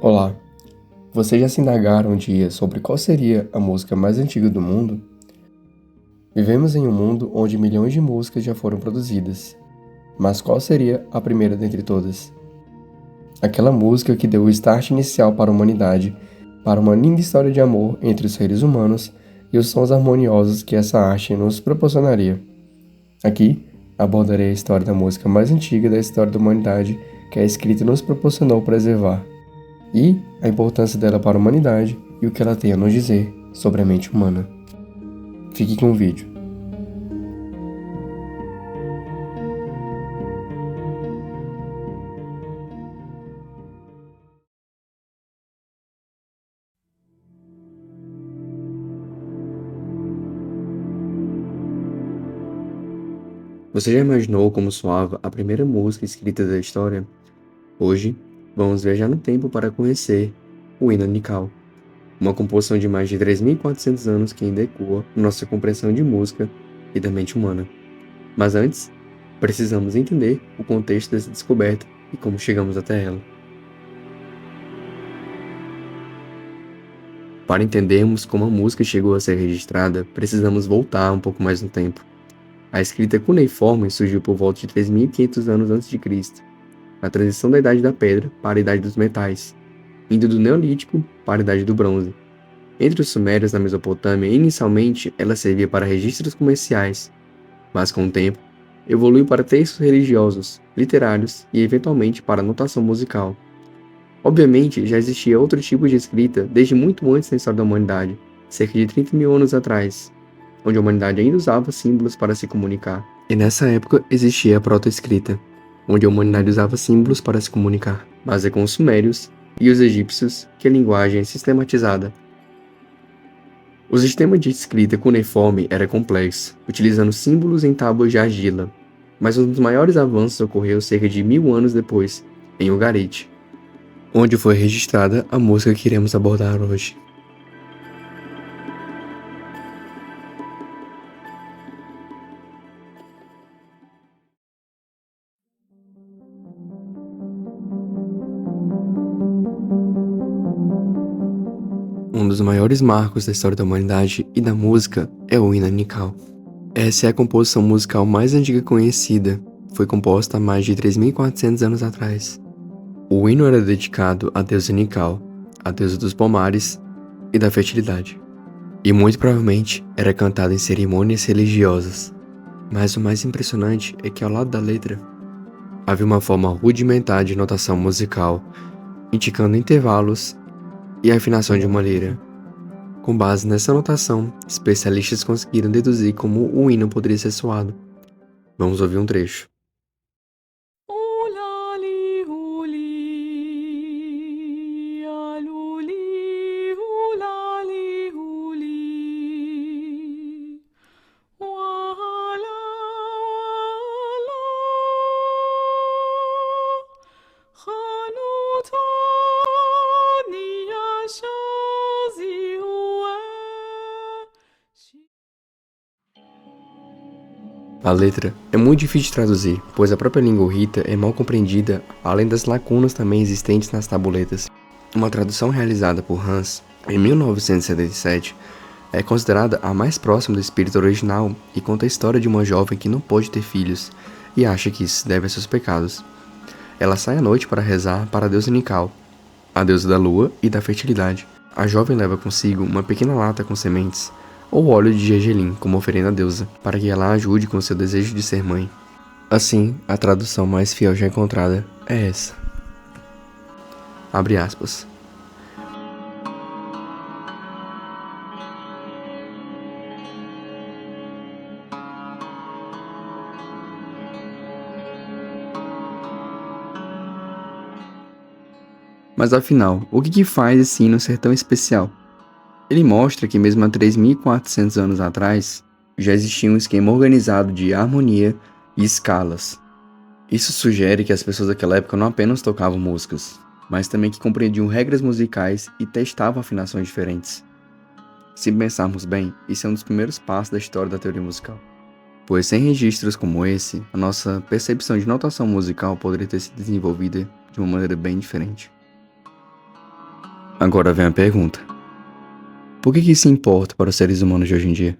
Olá, vocês já se indagaram um dia sobre qual seria a música mais antiga do mundo? Vivemos em um mundo onde milhões de músicas já foram produzidas, mas qual seria a primeira dentre todas? Aquela música que deu o start inicial para a humanidade, para uma linda história de amor entre os seres humanos e os sons harmoniosos que essa arte nos proporcionaria. Aqui, abordarei a história da música mais antiga da história da humanidade que a escrita nos proporcionou preservar, e a importância dela para a humanidade e o que ela tem a nos dizer sobre a mente humana. Fique com o vídeo. Você já imaginou como soava a primeira música escrita da história? Hoje, vamos viajar no tempo para conhecer o hino anical, uma composição de mais de 3.400 anos que ainda ecoa nossa compreensão de música e da mente humana. Mas antes, precisamos entender o contexto dessa descoberta e como chegamos até ela. Para entendermos como a música chegou a ser registrada, precisamos voltar um pouco mais no tempo. A escrita cuneiforme surgiu por volta de 3.500 anos antes de Cristo, na transição da Idade da Pedra para a Idade dos Metais, indo do Neolítico para a Idade do Bronze. Entre os sumérios na Mesopotâmia, inicialmente ela servia para registros comerciais, mas com o tempo evoluiu para textos religiosos, literários e eventualmente para notação musical. Obviamente, já existia outro tipo de escrita desde muito antes da história da humanidade, cerca de 30 mil anos atrás, onde a humanidade ainda usava símbolos para se comunicar. E nessa época existia a proto-escrita, onde a humanidade usava símbolos para se comunicar, mas é com os sumérios e os egípcios que a linguagem é sistematizada. O sistema de escrita cuneiforme era complexo, utilizando símbolos em tábuas de argila, mas um dos maiores avanços ocorreu cerca de 1000 anos depois, em Ugarit, onde foi registrada a música que iremos abordar hoje. Um dos maiores marcos da história da humanidade e da música é o hino anical. Essa é a composição musical mais antiga conhecida. Foi composta há mais de 3.400 anos atrás. O hino era dedicado à deusa Nical, a deusa dos pomares e da fertilidade. E muito provavelmente era cantado em cerimônias religiosas. Mas o mais impressionante é que ao lado da letra havia uma forma rudimentar de notação musical, indicando intervalos e a afinação de uma lira. Com base nessa notação, especialistas conseguiram deduzir como o hino poderia ser soado. Vamos ouvir um trecho. A letra é muito difícil de traduzir, pois a própria língua urrita é mal compreendida, além das lacunas também existentes nas tabuletas. Uma tradução realizada por Hans em 1977 é considerada a mais próxima do espírito original e conta a história de uma jovem que não pode ter filhos e acha que isso se deve a seus pecados. Ela sai à noite para rezar para a deusa Nical, a deusa da lua e da fertilidade. A jovem leva consigo uma pequena lata com sementes ou óleo de gergelim como oferenda à deusa, para que ela a ajude com seu desejo de ser mãe. Assim, a tradução mais fiel já encontrada é essa. Abre aspas. Mas afinal, o que faz esse hino ser tão especial? Ele mostra que mesmo há 3.400 anos atrás, já existia um esquema organizado de harmonia e escalas. Isso sugere que as pessoas daquela época não apenas tocavam músicas, mas também que compreendiam regras musicais e testavam afinações diferentes. Se pensarmos bem, isso é um dos primeiros passos da história da teoria musical. Pois sem registros como esse, a nossa percepção de notação musical poderia ter sido desenvolvida de uma maneira bem diferente. Agora vem a pergunta: por que isso importa para os seres humanos de hoje em dia?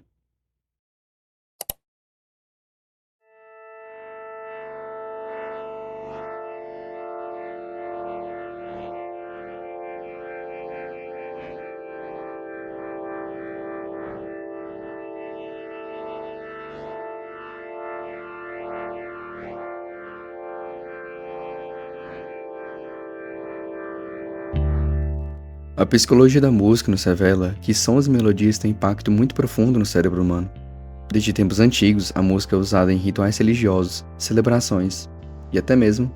A psicologia da música nos revela que sons e melodias têm impacto muito profundo no cérebro humano. Desde tempos antigos, a música é usada em rituais religiosos, celebrações e até mesmo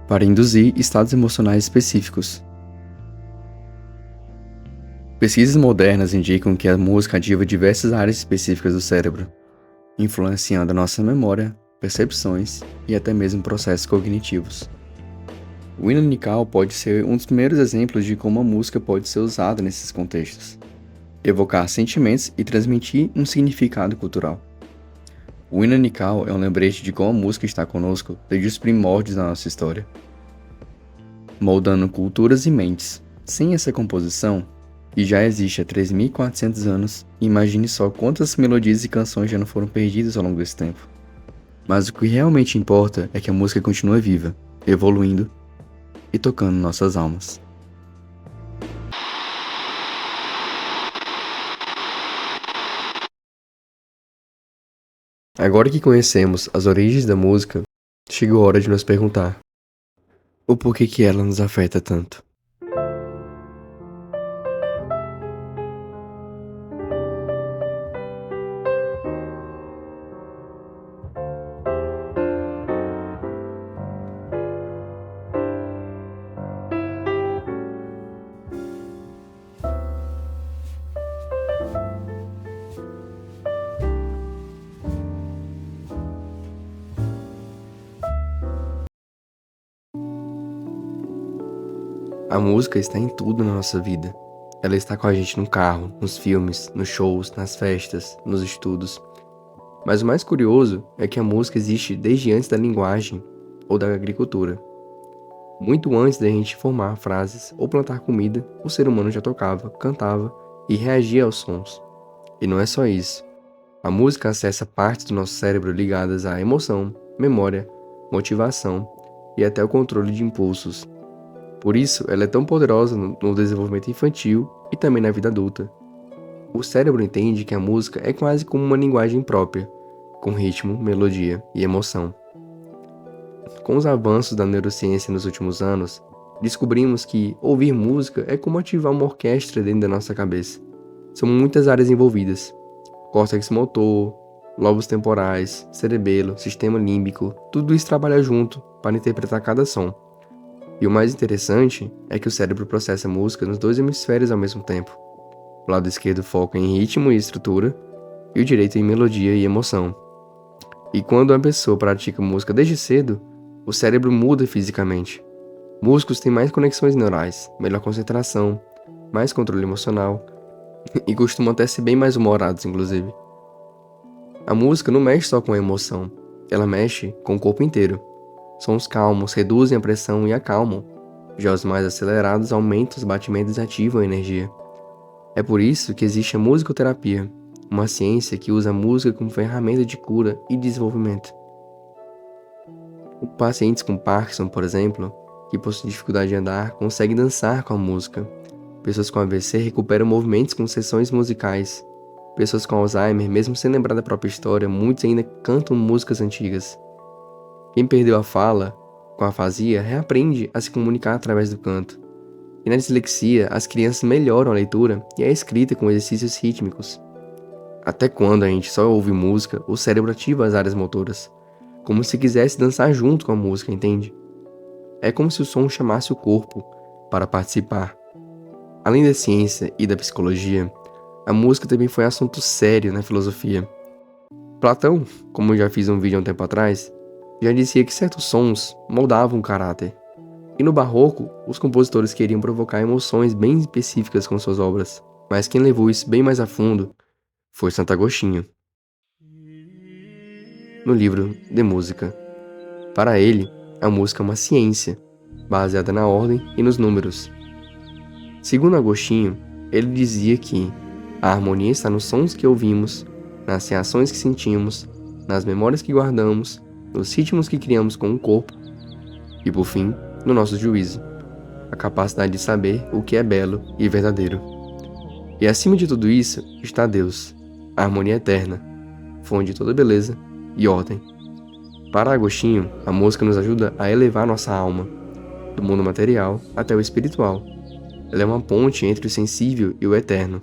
para induzir estados emocionais específicos. Pesquisas modernas indicam que a música ativa diversas áreas específicas do cérebro, influenciando a nossa memória, percepções e até mesmo processos cognitivos. O hino unical pode ser um dos primeiros exemplos de como a música pode ser usada nesses contextos, evocar sentimentos e transmitir um significado cultural. O hino unical é um lembrete de como a música está conosco desde os primórdios da nossa história, moldando culturas e mentes. Sem essa composição, que já existe há 3.400 anos, imagine só quantas melodias e canções já não foram perdidas ao longo desse tempo. Mas o que realmente importa é que a música continua viva, evoluindo e tocando nossas almas. Agora que conhecemos as origens da música, chegou a hora de nos perguntar: o porquê que ela nos afeta tanto? A música está em tudo na nossa vida. Ela está com a gente no carro, nos filmes, nos shows, nas festas, nos estudos. Mas o mais curioso é que a música existe desde antes da linguagem ou da agricultura. Muito antes da gente formar frases ou plantar comida, o ser humano já tocava, cantava e reagia aos sons. E não é só isso. A música acessa partes do nosso cérebro ligadas à emoção, memória, motivação e até o controle de impulsos. Por isso, ela é tão poderosa no desenvolvimento infantil e também na vida adulta. O cérebro entende que a música é quase como uma linguagem própria, com ritmo, melodia e emoção. Com os avanços da neurociência nos últimos anos, descobrimos que ouvir música é como ativar uma orquestra dentro da nossa cabeça. São muitas áreas envolvidas: córtex motor, lobos temporais, cerebelo, sistema límbico, tudo isso trabalha junto para interpretar cada som. E o mais interessante é que o cérebro processa música nos dois hemisférios ao mesmo tempo. O lado esquerdo foca em ritmo e estrutura, e o direito em melodia e emoção. E quando uma pessoa pratica música desde cedo, o cérebro muda fisicamente. Músicos têm mais conexões neurais, melhor concentração, mais controle emocional, e costumam até ser bem mais humorados, inclusive. A música não mexe só com a emoção, ela mexe com o corpo inteiro. Sons calmos reduzem a pressão e acalmam. Já os mais acelerados aumentam os batimentos e ativam a energia. É por isso que existe a musicoterapia, uma ciência que usa a música como ferramenta de cura e desenvolvimento. Pacientes com Parkinson, por exemplo, que possuem dificuldade de andar, conseguem dançar com a música. Pessoas com AVC recuperam movimentos com sessões musicais. Pessoas com Alzheimer, mesmo sem lembrar da própria história, muitos ainda cantam músicas antigas. Quem perdeu a fala, com a afasia, reaprende a se comunicar através do canto. E na dislexia, as crianças melhoram a leitura e a escrita com exercícios rítmicos. Até quando a gente só ouve música, o cérebro ativa as áreas motoras, como se quisesse dançar junto com a música, entende? É como se o som chamasse o corpo para participar. Além da ciência e da psicologia, a música também foi assunto sério na filosofia. Platão, como eu já fiz um vídeo há um tempo atrás, já dizia que certos sons moldavam o caráter. E no Barroco, os compositores queriam provocar emoções bem específicas com suas obras, mas quem levou isso bem mais a fundo foi Santo Agostinho. No livro De Música, para ele, a música é uma ciência, baseada na ordem e nos números. Segundo Agostinho, ele dizia que a harmonia está nos sons que ouvimos, nas reações que sentimos, nas memórias que guardamos, nos ritmos que criamos com o corpo e, por fim, no nosso juízo, a capacidade de saber o que é belo e verdadeiro. E acima de tudo isso está Deus, a harmonia eterna, fonte de toda beleza e ordem. Para Agostinho, a música nos ajuda a elevar nossa alma, do mundo material até o espiritual. Ela é uma ponte entre o sensível e o eterno.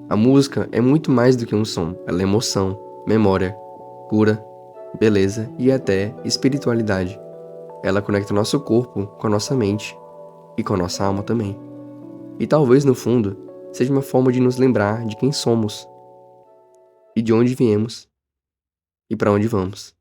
A música é muito mais do que um som, ela é emoção, memória, cura, beleza e até espiritualidade. Ela conecta nosso corpo com a nossa mente e com a nossa alma também. E talvez, no fundo, seja uma forma de nos lembrar de quem somos e de onde viemos e para onde vamos.